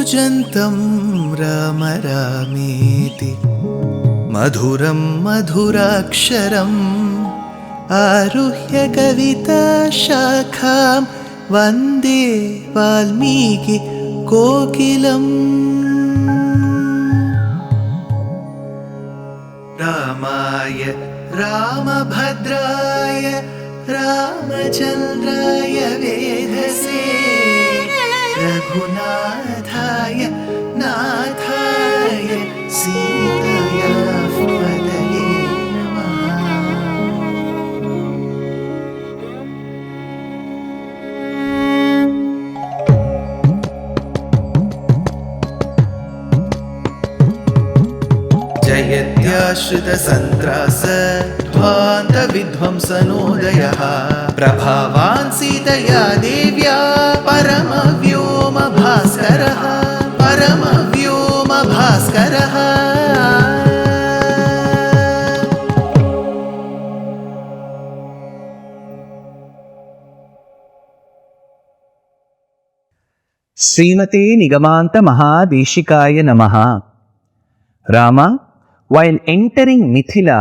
कूजन्तं राम रामेति मधुरं मधुराक्षरम् आरुह्य कविताशाखां वन्दे वाल्मीकि कोकिलम्। रामाय रामभद्राय रामचन्द्राय वेधसे रघुनाथाय नाथाय सीताया पतये नमः। जयत्याश्रितसन्त्रास ध्वान्तविध्वंसनोदयः प्रभावान् सीतया देव्या परमव्योमभास्करः परमव्योमभास्करः। श्रीमते निगमान्त महादेशिकाय नमः। Rama, while entering Mithila,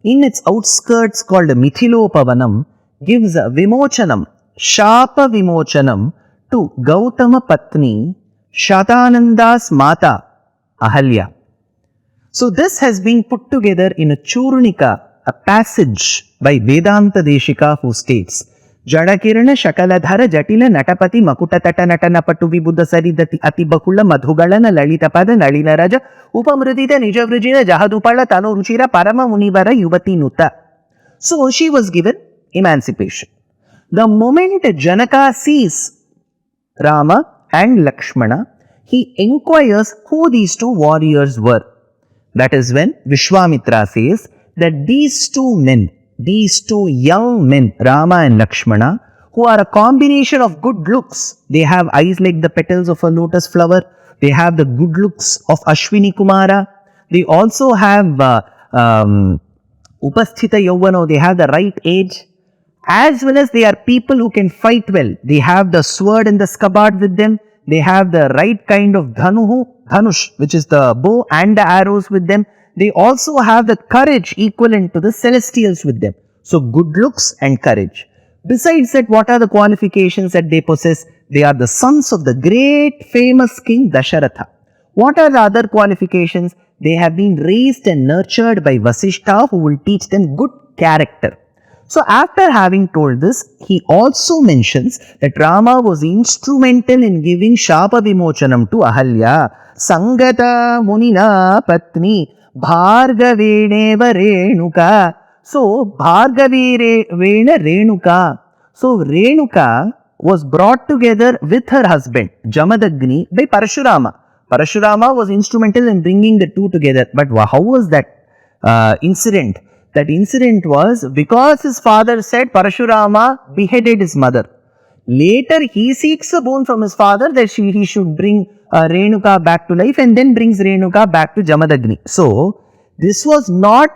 in its outskirts called Mithilopavanam, gives a Vimochanam, Shapa Vimochanam to Gautama Patni, Shatananda's Mata, Ahalya. So this has been put together in a Churnika, a passage by Vedanta Deshika, who states, Jadakirana Shakaladhara Jatila Natapati Makutatata Natana Patu Vibuddha Saridati Atibakula Madhugalana Lalitapada Nalina Raja Upamrudita Nijavrijina Jahadupala Tano Ruchira Parama Munivara Yuvati Nuta. So she was given emancipation. The moment Janaka sees Rama and Lakshmana, he inquires who these two warriors were. That is when Vishwamitra says that these two men, these two young men, Rama and Lakshmana, who are a combination of good looks. They have eyes like the petals of a lotus flower. They have the good looks of Ashwini Kumara. They also have Upasthita Yauvano. They have the right age. As well as they are people who can fight well. They have the sword and the scabbard with them. They have the right kind of dhanush, which is the bow and the arrows with them. They also have the courage equivalent to the celestials with them. So good looks and courage. Besides that, what are the qualifications that they possess? They are the sons of the great famous king Dasharatha. What are the other qualifications? They have been raised and nurtured by Vasishtha, who will teach them good character. So after having told this, he also mentions that Rama was instrumental in giving Shapa Vimochanam to Ahalya. Sangata Munina Patni Bhargavena Renuka. So Bhargavena Renuka. So Renuka was brought together with her husband Jamadagni by Parashurama. Parashurama was instrumental in bringing the two together. But how was that incident? That incident was because his father said Parashurama beheaded his mother. Later he seeks a boon from his father that he should bring Renuka back to life, and then brings Renuka back to Jamadagni. So this was not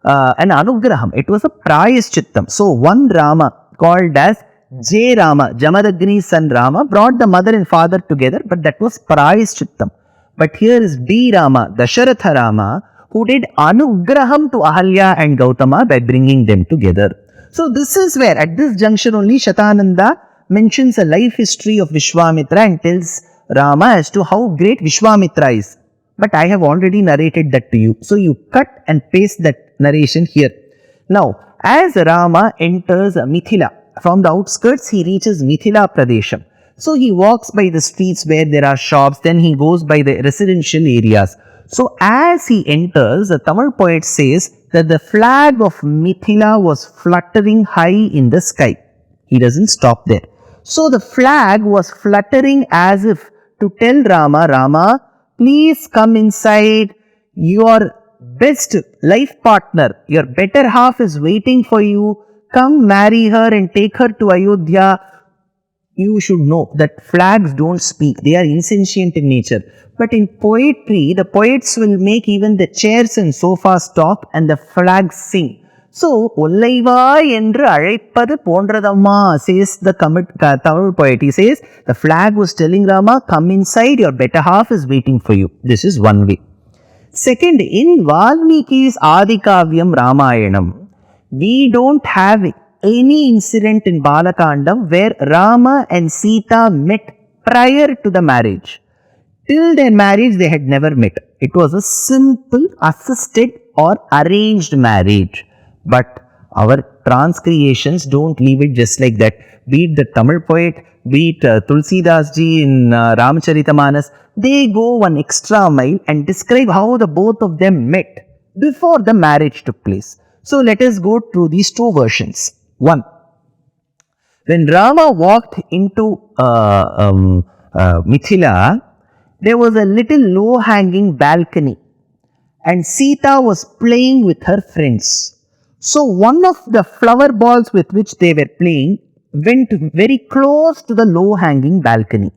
an anugraham, it was a prayaschittam. So one Rama called as J Rama, Jamadagni's son Rama, brought the mother and father together, but that was prayaschittam. But here is D Rama, Dasharatha Rama, who did anugraham to Ahalya and Gautama by bringing them together. So this is where, at this junction only, Shatananda mentions a life history of Vishwamitra and tells Rama as to how great Vishwamitra is. But I have already narrated that to you. So you cut and paste that narration here. Now, as Rama enters Mithila, from the outskirts he reaches Mithila Pradesham. So he walks by the streets where there are shops, then he goes by the residential areas. So as he enters, the Tamil poet says that the flag of Mithila was fluttering high in the sky. He doesn't stop there. So the flag was fluttering as if to tell Rama, Rama, please come inside. Your best life partner, your better half is waiting for you. Come marry her and take her to Ayodhya. You should know that flags don't speak. They are insentient in nature. But in poetry, the poets will make even the chairs and sofas talk and the flags sing. So, Ollaiva endru azhaipadu pondradamma, says the Tamil poet. He says, the flag was telling Rama, come inside, your better half is waiting for you. This is one way. Second, in Valmiki's Adikavyam Ramayanam, we don't have any incident in Bala Kandam where Rama and Sita met prior to the marriage. Till their marriage, they had never met. It was a simple, assisted or arranged marriage. But our transcreations don't leave it just like that. Be it the Tamil poet, be it Tulsidas ji in Ramacharita-manas, they go one extra mile and describe how the both of them met before the marriage took place. So let us go through these two versions. One, when Rama walked into Mithila, there was a little low-hanging balcony and Sita was playing with her friends. So one of the flower balls with which they were playing went very close to the low-hanging balcony.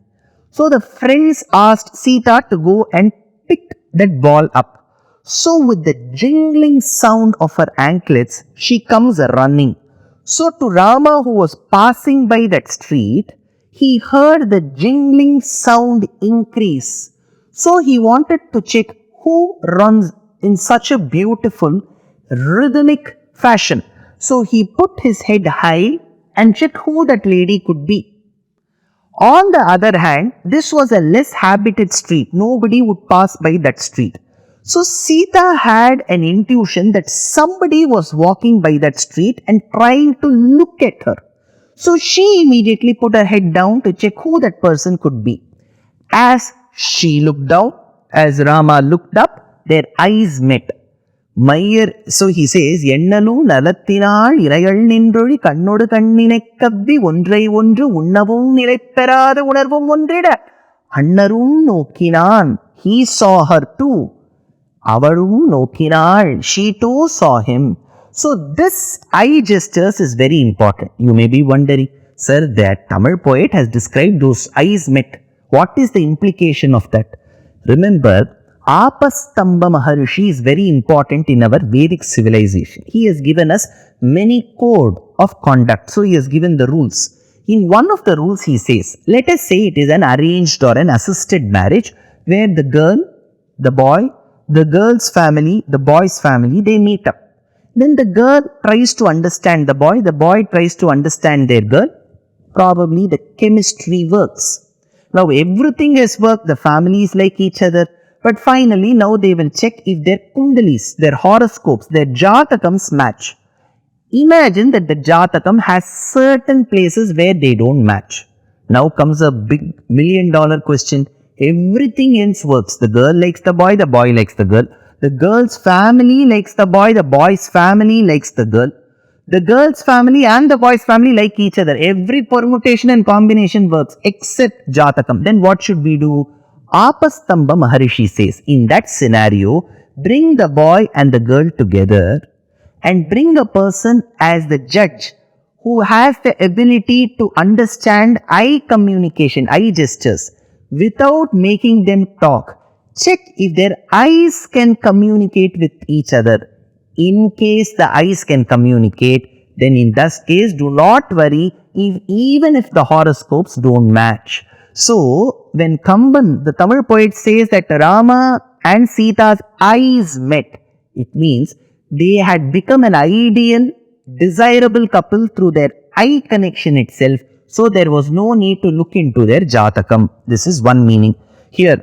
So the friends asked Sita to go and pick that ball up. So with the jingling sound of her anklets, she comes running. So to Rama, who was passing by that street, he heard the jingling sound increase. So he wanted to check who runs in such a beautiful rhythmic fashion. So he put his head high and checked who that lady could be. On the other hand, this was a less habited street. Nobody would pass by that street. So Sita had an intuition that somebody was walking by that street and trying to look at her. So she immediately put her head down to check who that person could be. As she looked down, as Rama looked up, their eyes met. So he says, Ennalum nalathinal irayal nindroli kannodu kannine kavvi ondrai ondru unnavum nilaiperada unarvum ondrida annarum nokkinan. He saw her too. Avarum nokkinal. She too saw him. So this eye gestures is very important. You may be wondering, sir, that Tamil poet has described those eyes met. What is the implication of that? Remember, Apastamba Maharishi is very important in our Vedic civilization. He has given us many code of conduct. So he has given the rules. In one of the rules he says, let us say it is an arranged or an assisted marriage where the girl, the boy, the girl's family, the boy's family, they meet up. Then the girl tries to understand the boy tries to understand their girl. Probably the chemistry works. Now everything has worked, the families like each other. But finally, now they will check if their kundalis, their horoscopes, their jatakams match. Imagine that the jatakam has certain places where they don't match. Now comes a big $1 million question. Everything else works. The girl likes the boy likes the girl. The girl's family likes the boy's family likes the girl. The girl's family and the boy's family like each other. Every permutation and combination works except jatakam. Then what should we do? Apastamba Maharishi says, in that scenario, bring the boy and the girl together and bring a person as the judge who has the ability to understand eye communication, eye gestures, without making them talk. Check if their eyes can communicate with each other. In case the eyes can communicate, then in that case, do not worry even if the horoscopes don't match. So, when Kamban, the Tamil poet, says that Rama and Sita's eyes met, it means they had become an ideal, desirable couple through their eye connection itself. So, there was no need to look into their jatakam. This is one meaning. Here,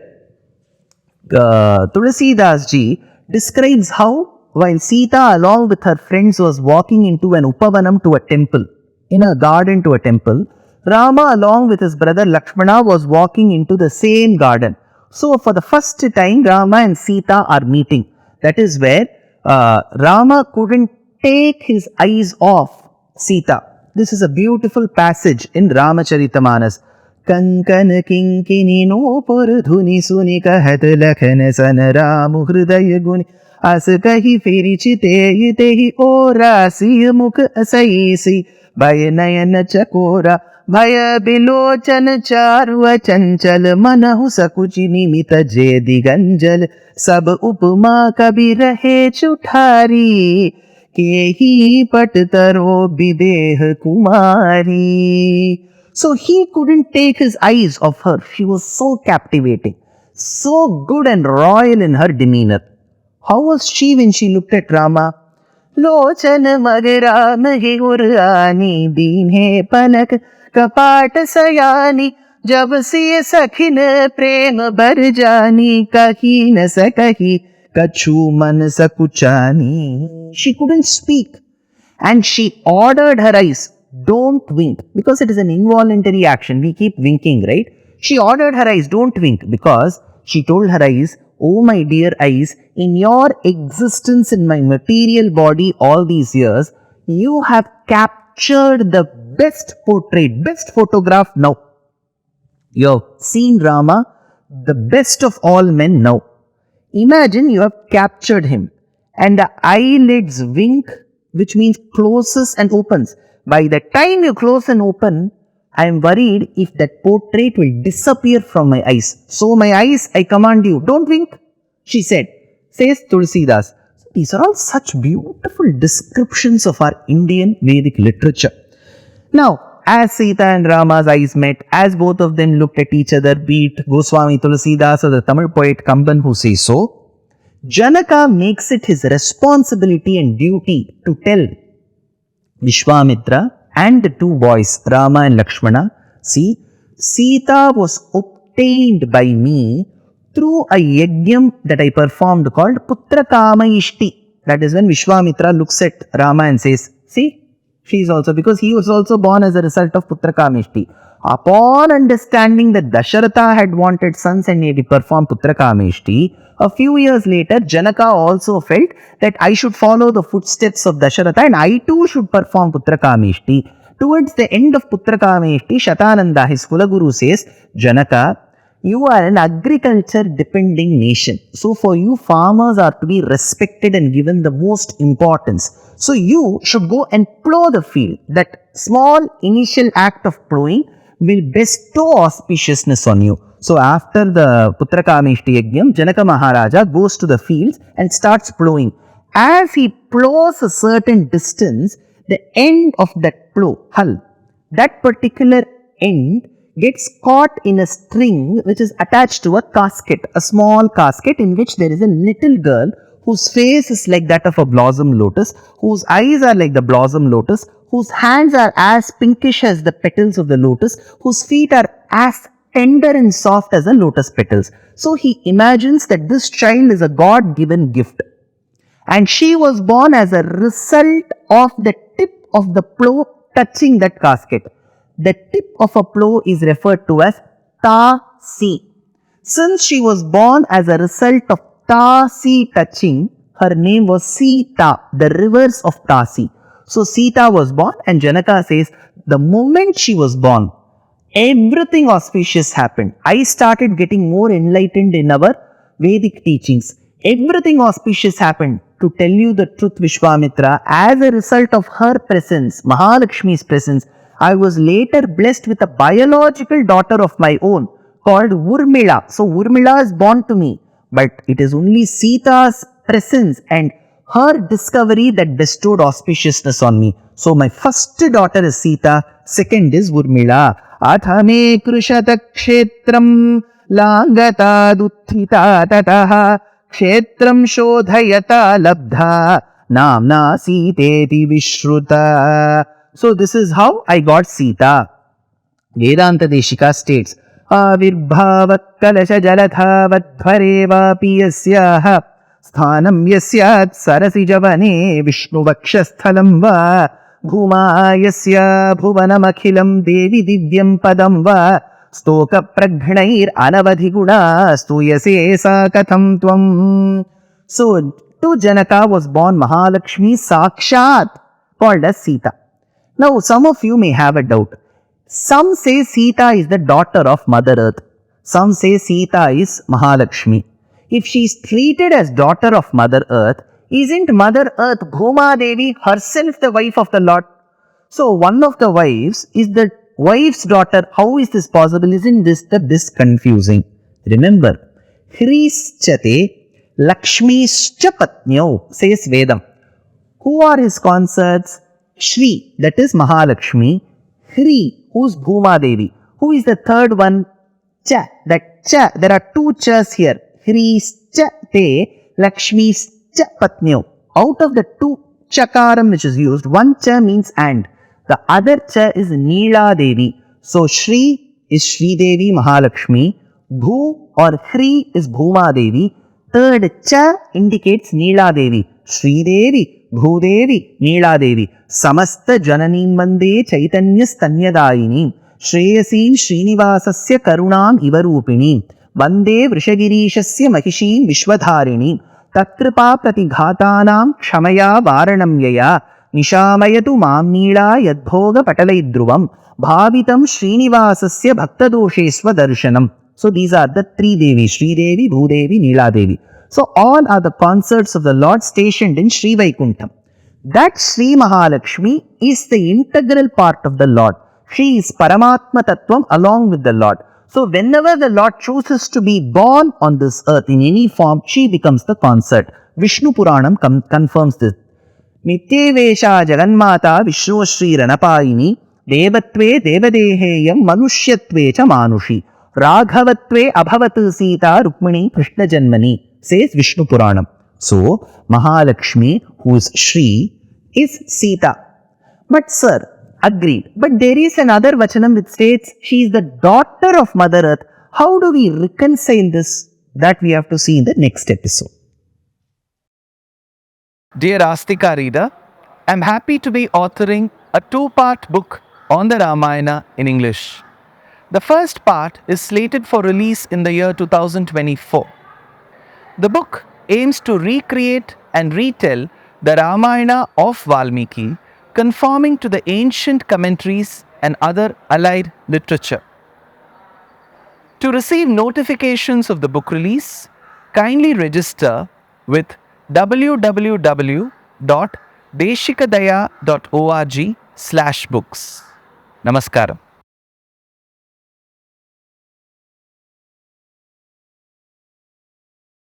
Tulsidas ji describes how while Sita along with her friends was walking into an upavanam to a temple, in a garden to a temple, Rama along with his brother Lakshmana was walking into the same garden. So for the first time Rama and Sita are meeting. That is where Rama couldn't take his eyes off Sita. This is a beautiful passage in Ramacharita-manas. Kankana kinkini no purdhuni suni kahat lakhana sanaramu hridaya guni as kahi feri chitehi ora si mukh asaisi bayanayan chakora भय बिलोचन चारु चंचल मनहु सकुचि निमित जे दिगंजल सब उपमा कबि रहे चुठारी kehi pattaro bideh kumari. So he couldn't take his eyes off her. She was so captivating, so good and royal in her demeanor. How was she when she looked at Rama? लोचन मगरा मही उरानी दीन है पलक कपाट सयानी जब से सखिन प्रेम बर जानी कही न सकही कछु मन सकुचानी. She couldn't speak and she ordered her eyes, don't wink, because it is an involuntary action. We keep winking, right? She ordered her eyes, don't wink, because she told her eyes, oh my dear eyes, in your existence in my material body all these years, you have captured the best portrait, best photograph now. You have seen Rama, the best of all men now. Imagine you have captured him and the eyelids wink, which means closes and opens. By the time you close and open, I am worried if that portrait will disappear from my eyes. So my eyes, I command you, don't wink, she said, says Tulsidas. So these are all such beautiful descriptions of our Indian Vedic literature. Now, as Sita and Rama's eyes met, as both of them looked at each other, be it Goswami Tulsidas or the Tamil poet Kamban who says so, Janaka makes it his responsibility and duty to tell Vishwamitra and the two boys, Rama and Lakshmana, see, Sita was obtained by me through a yajnam that I performed called Putra Kama Ishti. That is when Vishwamitra looks at Rama and says, see, she is also, because he was also born as a result of Putra Kama Ishti. Upon understanding that Dasharatha had wanted sons and he performed Putra Kama Ishti, a few years later, Janaka also felt that I should follow the footsteps of Dasharatha and I too should perform Putra Kama Ishti. Towards the end of Putra Kama Ishti, Shatananda, his Kulaguru, says, Janaka, you are an agriculture depending nation. So for you, farmers are to be respected and given the most importance. So you should go and plow the field. That small initial act of plowing will bestow auspiciousness on you. So after the Putra Kamishti Yajnam, Janaka Maharaja goes to the fields and starts plowing. As he plows a certain distance, the end of that plow, hull, that particular end gets caught in a string which is attached to a casket, a small casket in which there is a little girl whose face is like that of a blossom lotus, whose eyes are like the blossom lotus, whose hands are as pinkish as the petals of the lotus, whose feet are as tender and soft as the lotus petals. So he imagines that this child is a God-given gift. And she was born as a result of the tip of the plow touching that casket. The tip of a plow is referred to as Ta-si. Since she was born as a result of Ta-si touching, her name was Sita, the rivers of Ta-si. So Sita was born and Janaka says, the moment she was born, everything auspicious happened. I started getting more enlightened in our Vedic teachings. Everything auspicious happened. To tell you the truth, Vishwamitra, as a result of her presence, Mahalakshmi's presence, I was later blessed with a biological daughter of my own called Urmila. So Urmila is born to me, but it is only Sita's presence and her discovery that bestowed auspiciousness on me. So my first daughter is Sita, second is Urmila. Athame krushata kshetram langata duthita tataha kshetram shodhayata labdha namna siteti vishruta. So this is how I got Sita. Vedanta Deshika states, Avirbhava kalasha jaladhavadhvareva piyasyaha sthanam yasyat sarasi javane vishnu vakshasthalam va bhuma yasya bhuvanam akhilam devi divyam padam va stoka praghnair anavadhiguna stuyase sa katham tvam. So to Janaka was born Mahalakshmi Sakshat, called as Sita. Now, some of you may have a doubt. Some say Sita is the daughter of Mother Earth. Some say Sita is Mahalakshmi. If she is treated as daughter of Mother Earth, isn't Mother Earth Bhuma Devi herself the wife of the Lord? So, one of the wives is the wife's daughter. How is this possible? Isn't this confusing? Remember, Hrischate Lakshmischa Patnyo, says Vedam. Who are his consorts? Shri, that is Mahalakshmi. Hri, who's Bhuma Devi. Who is the third one? Cha, that Cha. There are two Chas here. Hri's Cha Te, Lakshmi's Cha Patnyo. Out of the two Chakaram which is used, one Cha means and. The other Cha is Neela Devi. So Shri is Shri Devi Mahalakshmi. Bhu or Hri is Bhuma Devi. Third Cha indicates Neela Devi. Shri Devi, Bhu Devi, Neela Devi. Samasta Jananim Vande Chaitanya Stanyadayini. Shreyasin Srinivasasya Karunam Ivarupini. Vande Vrishagirishasya Mahishim Vishwadharini. Tatripa Pratighatanam Kshamaya Varanam Yaya. Nishamayatu Mam Neela Yadbhoga Patalaidruvam. Bhavitam Srinivasasya Bhaktadoshesva Darshanam. So these are the three Devi, Shri Devi, Bhu Devi, Neela Devi. So all are the consorts of the Lord stationed in Sri Vaikuntham. That Sri Mahalakshmi is the integral part of the Lord. She is Paramatma Tattvam along with the Lord. So whenever the Lord chooses to be born on this earth in any form, she becomes the consort. Vishnu Puranam confirms this. Nityevesha Jaganmata Vishnoshri Ranapayini Devatve Devadeheyam Manushyatve cha Manushi Raghavatve Abhavat Sita Rukmini Krishna Janmani, says Vishnu Puranam. So, Mahalakshmi, who is Shri, is Sita. But sir, agreed. But there is another Vachanam which states she is the daughter of Mother Earth. How do we reconcile this? That we have to see in the next episode. Dear Astika reader, I am happy to be authoring a two-part book on the Ramayana in English. The first part is slated for release in the year 2024. The book aims to recreate and retell the Ramayana of Valmiki, conforming to the ancient commentaries and other allied literature. To receive notifications of the book release, kindly register with www.deshikadaya.org/books. Namaskaram.